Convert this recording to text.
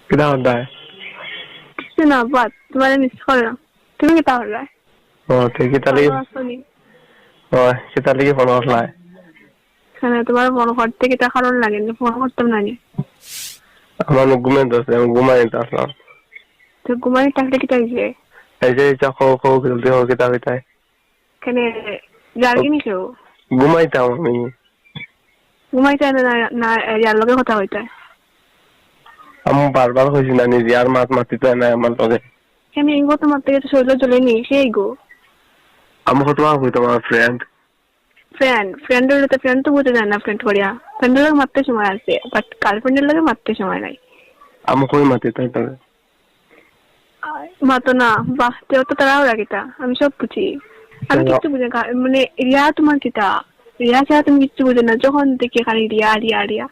কিতা হদায় কিছু না বাদ তোমার মিস করলাম। তুমি কিতা হল্লা? ও তুই কিতা লাগি ও কিতা লাগি ফোন করলাই? হ্যাঁ তোমার ফোন করতে কিতা কারণ লাগে? ফোন করতাম না। আমার ঘুমে দোষ আমি ঘুমাই আসলাম। তো ঘুমাই থাকলে কিতা হয়েছে? এই যে চা খাও খাও জলদি হোক কিতা হইতায় কেন জার্গি নি কেউ? ঘুমাইতাম আমি। ঘুমাইতে না ইয়ার লগে কথা হইতায়? আমি বারবার কইছি না নিজে আর মাত মাতিতে নাই আমার লগে। কেন ইগো তোমার থেকে তো শরীর জ্বলেনি সেই গো। আমি কত কই তোমার ফ্রেন্ড ফ্রেন্ডের তো ফ্রেন্ড তো বুঝে যায় না ফ্রেন্ড করিয়া। ফ্রেন্ডের লগে মারতে সময় আছে বাট গার্লফ্রেন্ডের লগে মারতে সময় নাই। আমি কই মাতি তাই তবে মাতো না বাহ তেও তো তারাও রাগিতা আমি সব বুঝি। আমি কিচ্ছু বুঝি মানে রিয়া তোমার কিতা রিয়া ছাড়া তুমি কিচ্ছু বুঝে না যখন দেখি খালি রিয়া রিয়া রিয়া